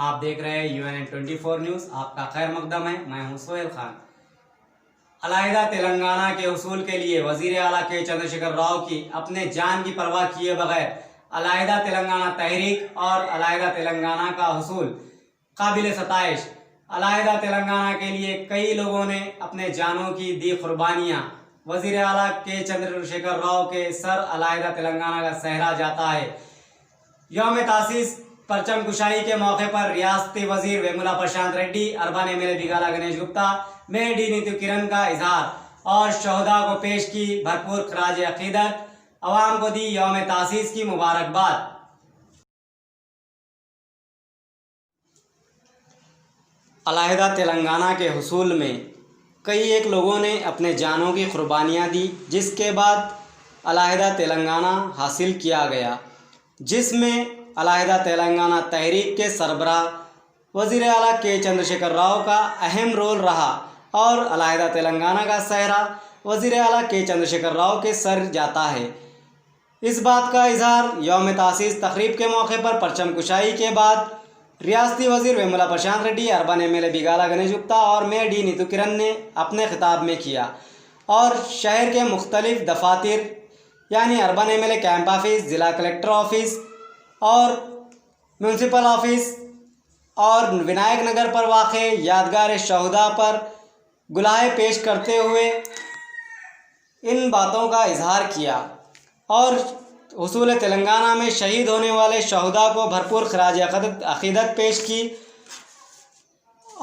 आप देख रहे हैं UNN24 न्यूज़। आपका खैर मकदम है। मैं हूं सोहेल खान। अलहदा तेलंगाना के हुसूल के लिए वजीर आला के चंद्रशेखर राव की अपने जान की परवाह किए बगैर अलहदा तेलंगाना तहरीक और अलहदा तेलंगाना का हुसूल काबिल सताइश। अलहदा तेलंगाना के लिए कई लोगों ने अपने जानों की दी कुर्बानियाँ। वजीर आला के चंद्रशेखर राव के सर अलहदा तेलंगाना का सहरा जाता है। यौम तासीस परचम कुशाई के मौके पर रियासती वजीर Vemula Prashanth Reddy, urban MLA Bigala Ganesh Gupta, mayor D Neethu Kiran का इजहार और शहदा को पेश की भरपूर खराज अकीदत। अवाम को दी यौम तासीस की मुबारकबाद। अलहदा तेलंगाना के हुसूल में कई एक लोगों ने अपने जानों की कुर्बानियाँ दी, जिसके बाद अलहदा तेलंगाना हासिल किया गया, जिसमें अलहदा तेलंगाना तहरीक के सरबराह वज़ीर आला के चंद्रशेखर राव का अहम रोल रहा और अलहदा तेलंगाना का सहरा वज़ीर आला के चंद्रशेखर राव के सर जाता है। इस बात का इजहार यौम तासीस तकरीब के मौके पर परचम कुशाई के बाद रियासती वजीर वेमुला प्रशांत रेड्डी, अर्बन MLA बिगाला गणेश गुप्ता और मेयर डी नीतू किरण ने अपने खिताब में किया और शहर के मुख्तलिफ दफातर यानी अर्बन MLA कैंप ऑफिस, ज़िला कलेक्टर ऑफिस और म्यूनसिपल ऑफिस और विनायक नगर पर वाक़े यादगार शहदा पर गुलाहे पेश करते हुए इन बातों का इजहार किया और हुसूल तेलंगाना में शहीद होने वाले शहदा को भरपूर खराज अकीदत पेश की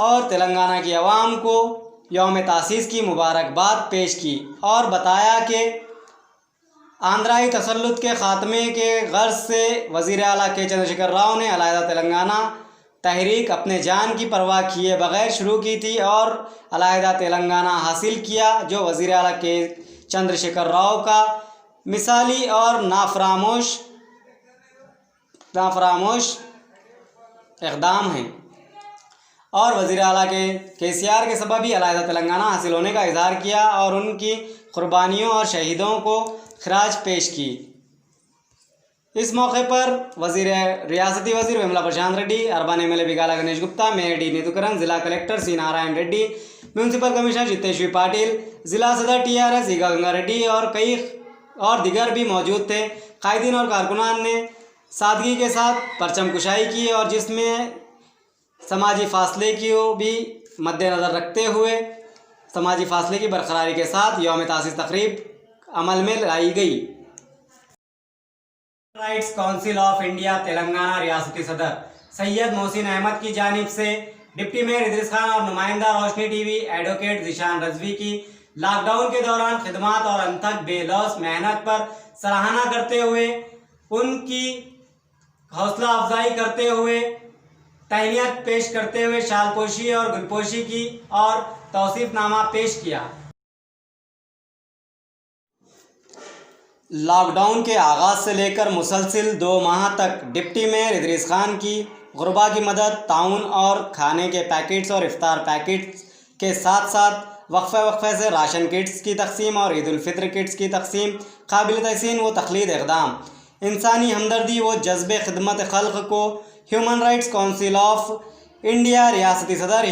और तेलंगाना की आवाम को यौम तासीस की मुबारकबाद पेश की और बताया कि आंध्राई तसल्लुत के ख़ात्मे के गर्ज से वज़ीर आला के चंद्रशेखर राव ने अलहदा तेलंगाना तहरीक अपने जान की परवाह किए बगैर शुरू की थी और अलहदा तेलंगाना हासिल किया, जो वज़ीर आला के चंद्रशेखर राव का मिसाली और नाफरामोश इक़दाम है और वज़ीर आला के KCR के सबब ही अलहदा तेलंगाना हासिल होने का इजहार किया और उनकी कुर्बानियों और शहीदों को खराज पेश की। इस मौके पर रियासती वजीर Vemula Prashanth Reddy, urban MLA Bigala Ganesh Gupta, mayor D Neethu Kiran, जिला collector C Narayana Reddy, municipal commissioner Jiteshwi Patil, जिला सदर TRS ईगा गंगा रेड्डी और कई और दिगर भी मौजूद थे। कायदीन और कारकुनान ने सादगी के साथ परचम कुशाई की और जिसमें समाजी फासले की भी मद्देनज़र रखते हुए समाजी फासले की बरकरारी के साथ यौम तासीस तकरीब अमल में लाई गई। Rights council of India Telangana रियासती सदर सैयद मोहसिन अहमद की जानिब से डिप्टी मेयर इदरीस खान और नुमाइंदा रोशनी TV एडवोकेट ज़ीशान रजवी की लॉकडाउन के दौरान खिदमात और अनथक बेलौस मेहनत पर सराहना करते हुए उनकी हौसला अफजाई करते हुए तहनीत पेश करते हुए शालपोशी और गुलपोशी की और तौसीफनामा पेश किया। लॉकडाउन के आगाज़ से लेकर मुसलसिल 2 माह तक डिप्टी मेयर इदरीस खान की गुरबा की मदद, ताउन और खाने के पैकेट्स और इफ्तार पैकेट्स के साथ साथ वक्फे से राशन किट्स की तकसीम और ईद उल फित्र किट्स की तकसीम काबिल तहसीन व तखलीद इक़दाम, इंसानी हमदर्दी व जज्बे खिदमत खल्क़ को human rights council of India रियासती सदर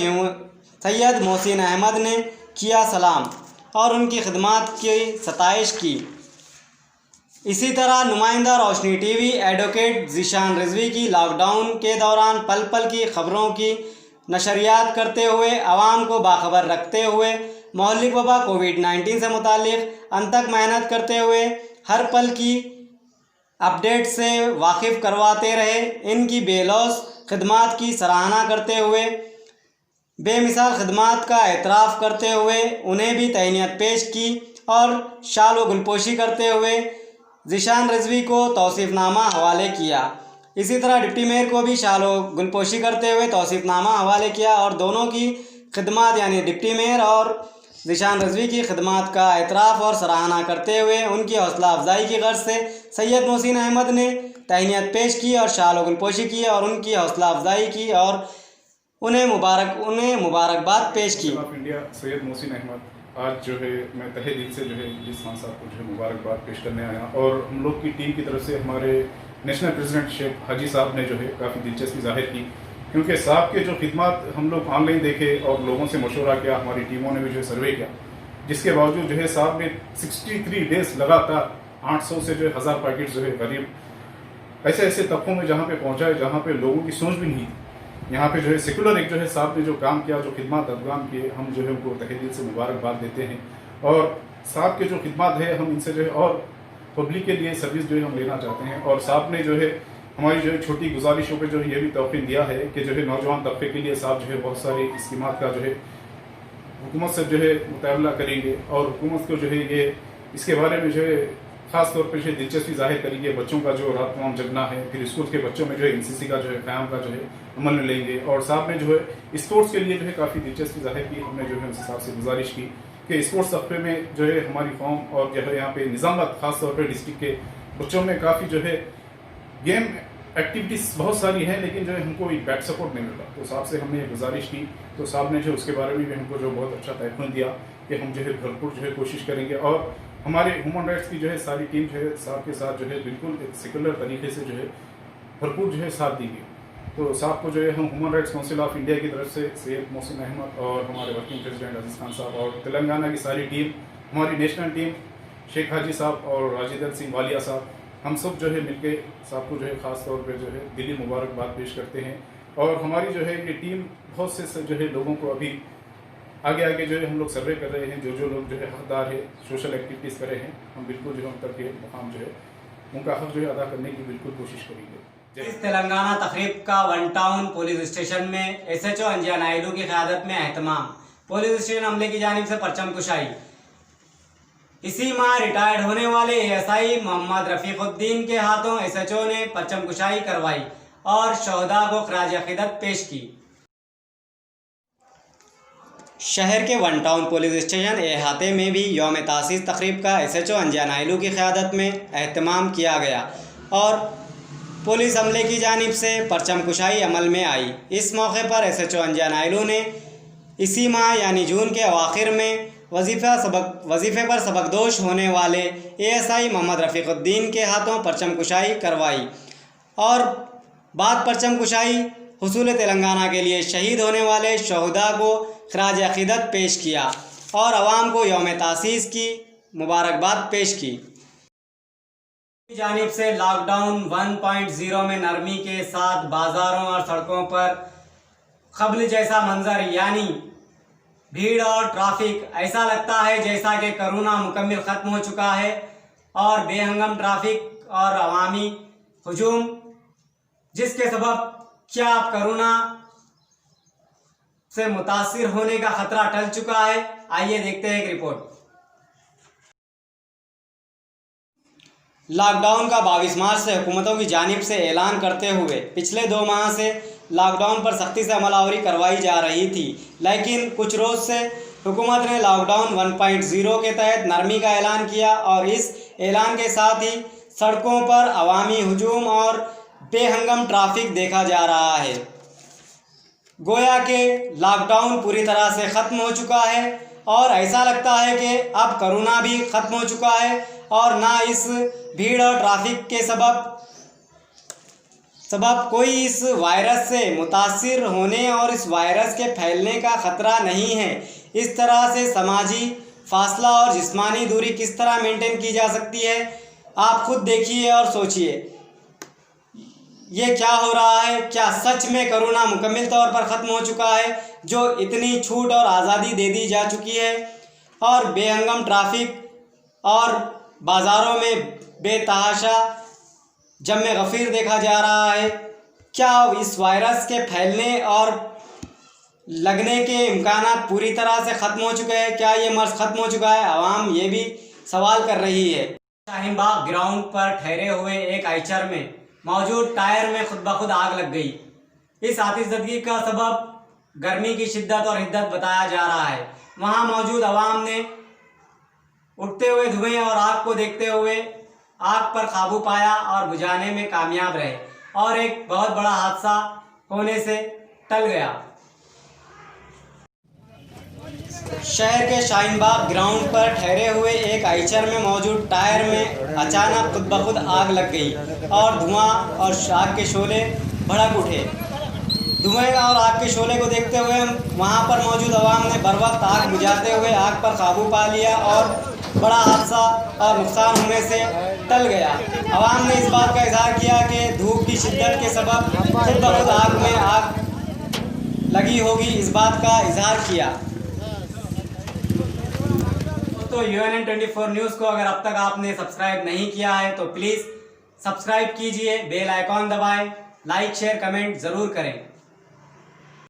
सैयद मोहसिन अहमद ने किया सलाम और उनकी खिदमत की सताइश की। इसी तरह नुमाइंदा रोशनी TV एडवोकेट ज़ीशान रजवी की लॉकडाउन के दौरान पल पल की ख़बरों की नशरियात करते हुए आवाम को बाखबर रखते हुए महल्लिक वबा COVID-19 से मुतालिक अनथक मेहनत करते हुए हर पल की अपडेट से वाकिफ़ करवाते रहे। इनकी बेलौस खिदमात की सराहना करते हुए बेमिसाल खिदमात का एतराफ़ करते हुए उन्हें भी तहनीत पेश की और शाल व गुलपोशी करते हुए ज़ीशान रजवी को तौसीफनामा हवाले किया। इसी तरह डिप्टी मेयर को भी शाल व गुलपोशी करते हुए तौसीफनामा हवाले किया और दोनों की खिदमत यानी डिप्टी मेयर और ज़ीशान रजवी की खिदमत का एतराफ़ और सराहना करते हुए उनकी हौसला अफजाई की गर्ज से सैयद मोहसिन अहमद ने तहनीत पेश की और शाल व गुलपोशी की और उनकी हौसला अफजाई की और उन्हें मुबारकबाद पेश की। इंडिया सैयद मोहसिन अहमद आज जो है मैं तहे दिल से जो है इदरीस खान साहब को जो है मुबारकबाद पेश करने आया और हम लोग की टीम की तरफ से हमारे नेशनल प्रेसिडेंट शेख हाजी साहब ने जो है काफ़ी दिलचस्पी जाहिर की क्योंकि साहब के जो खिदमत हम लोग ऑनलाइन देखे और लोगों से मशवरा किया, हमारी टीमों ने भी जो है सर्वे किया, जिसके बावजूद जो है साहब ने 63 डेज लगातार 800 से जो है 1000 पैकेट जो है गरीब ऐसे ऐसे तबकों में जहाँ पे पहुँचाए जहाँ पे लोगों की सोच भी नहीं थी। यहाँ पे जो है सेकुलर एक जो है साहब ने जो काम किया, जो खिदमत अफगान किए, हम जो है उनको तहे दिल से मुबारकबाद देते हैं। और साहब के जो खिदमत है हम इनसे जो है और पब्लिक के लिए सर्विस जो है हम लेना चाहते हैं। और साहब ने जो है हमारी जो है छोटी गुजारिशों पे जो है ये भी तौक़ीन दिया है कि जो है नौजवान तबके के लिए साहब जो है बहुत सारी स्कीमात का जो है हुकूमत से जो है मुकाबला करेंगे और हुकूमत को जो है ये इसके बारे में जो है ख़ास तौर पर जो है दिलचस्पी जाहिर करेंगे। बच्चों का जो रात तमाम जगना है, फिर स्कूल के बच्चों में जो है NCC का जो है क़याम का जो है अमल में लेंगे। और साहब ने जो है स्पोर्ट्स के लिए जो है काफ़ी दिलचस्पी जाहिर की। हमने जो है उस हिसाब से गुजारिश की कि स्पोर्ट्स तबके में जो है हमारी कौम और जो है यहाँ पे निज़ामत ख़ास तौर पर डिस्ट्रिक्ट के बच्चों में काफ़ी जो है गेम एक्टिविटीज़ बहुत सारी हैं, लेकिन जो है हमको एक बैक सपोर्ट नहीं मिलता। तो साहब से हमने ये गुजारिश की, तो साहब ने जो उसके बारे में भी हमको जो बहुत अच्छा तयक़ीन दिया कि हम जो है भरपूर जो है कोशिश करेंगे। और हमारे ह्यूमन राइट्स की जो है सारी टीम जो है साहब के साथ जो है बिल्कुल एक सेकुलर तरीके से जो है भरपूर जो है साथ दी गई। तो साहब को जो है हम human rights council of India की तरफ से सैयद मोहसिन अहमद और हमारे वर्किंग प्रेसिडेंट अजीज़ खान साहब और तेलंगाना की सारी टीम, हमारी नेशनल टीम शेख हाजी साहब और राजिदर सिंह वालिया साहब, हम सब जो है मिलके साहब को जो है ख़ास तौर पे जो है दिली मुबारकबाद पेश करते हैं। और हमारी जो है ये टीम बहुत से जो है लोगों को अभी आगे जो है हम लोग सर्वे कर रहे हैं, जो लोग जो है हकदार है सोशल एक्टिविटीज़ कर रहे हैं, हम बिल्कुल जो है उन तक के मुकाम जो है उनका हक जो है अदा करने की बिल्कुल कोशिश करेंगे। इस तेलंगाना तकरीब का वन टाउन पुलिस स्टेशन में SHO अंजिया नायडू की क़यादत में एहतमाम। पुलिस स्टेशन अमले की जानिब से परचम कुशाई। इसी माह रिटायर्ड होने वाले ASI मोहम्मद रफ़ीक़ुद्दीन के हाथों SHO ने परचम कुशाई करवाई और शहदा को ख़राज अक़ीदत पेश की। शहर के वन टाउन पुलिस स्टेशन एहाते में भी यौम तासीस तकरीब का SHO अंजिया नायडू की क़यादत में एहतमाम किया गया और पुलिस अमले की जानिब से परचम कुशाई अमल में आई। इस मौके पर SHO अंजिया नायडू ने इसी माह यानी जून के अवाखिर में वजीफ़े पर सबकदोश होने वाले ASI मोहम्मद रफ़ीक़ुद्दीन के हाथों परचम कुशाई करवाई और बाद परचम कुशाई हुसूल तेलंगाना के लिए शहीद होने वाले शहदा को ख़राज अक़ीदत पेश किया और आवाम को यौम तासीस की मुबारकबाद पेश की। जानिब से लॉकडाउन 1.0 में नरमी के साथ बाज़ारों और सड़कों पर क़ब्ल जैसा मंजर यानी भीड़ और ट्रैफिक ऐसा लगता है जैसा कि कोरोना मुकम्मल ख़त्म हो चुका है और बेहंगम ट्रैफिक और अवामी हुजूम जिसके सबब क्या कोरोना से मुतासिर होने का खतरा टल चुका है। आइए देखते हैं एक रिपोर्ट। लॉकडाउन का 22 मार्च से हुकूमतों की जानिब से ऐलान करते हुए पिछले 2 माह से लॉकडाउन पर सख्ती से अमलावरी करवाई जा रही थी, लेकिन कुछ रोज़ से हुकूमत ने लॉकडाउन 1.0 के तहत नरमी का ऐलान किया और इस ऐलान के साथ ही सड़कों पर अवामी हुजूम और बेहंगम ट्रैफिक देखा जा रहा है। गोया के लॉकडाउन पूरी तरह से ख़त्म हो चुका है और ऐसा लगता है कि अब कोरोना भी ख़त्म हो चुका है और ना इस भीड़ और ट्रैफिक के सबब कोई इस वायरस से मुतासिर होने और इस वायरस के फैलने का ख़तरा नहीं है। इस तरह से समाजी फासला और जिस्मानी दूरी किस तरह मेंटेन की जा सकती है, आप खुद देखिए और सोचिए ये क्या हो रहा है। क्या सच में कोरोना मुकम्मल तौर पर ख़त्म हो चुका है जो इतनी छूट और आज़ादी दे दी जा चुकी है और बेहंगम ट्रैफिक और बाज़ारों में बेतहाशा जम्मे गफ़ीर देखा जा रहा है। क्या इस वायरस के फैलने और लगने के इम्कानात पूरी तरह से ख़त्म हो चुके हैं? क्या ये मर्ज़ ख़त्म हो चुका है? आवाम ये भी सवाल कर रही है। शाहीन बाग ग्राउंड पर ठहरे हुए एक आइचर में मौजूद टायर में खुद ब खुद आग लग गई। इस आतिशज़दगी का सबब गर्मी की शिद्दत और हिद्दत बताया जा रहा है। वहां मौजूद अवाम ने उठते हुए धुएं और आग को देखते हुए आग पर काबू पाया और बुझाने में कामयाब रहे और एक बहुत बड़ा हादसा होने से टल गया। शहर के शाहीन बाग ग्राउंड पर ठहरे हुए एक आइचर में मौजूद टायर में अचानक खुद ब खुद आग लग गई और धुआं और आग के शोले भड़क उठे। धुएं और आग के शोले को देखते हुए वहां पर मौजूद अवाम ने बर वक्त आग बुझाते हुए आग पर काबू पा लिया और बड़ा हादसा और नुकसान होने से टल गया। अवाम ने इस बात का इजहार किया कि धूप की शिद्दत के सबब खुद ब खुद आग में आग लगी होगी, इस बात का इजहार किया। तो UNN 24 न्यूज़ को अगर अब तक आपने सब्सक्राइब नहीं किया है तो प्लीज़ सब्सक्राइब कीजिए, बेल आइकॉन दबाएं, लाइक शेयर कमेंट ज़रूर करें।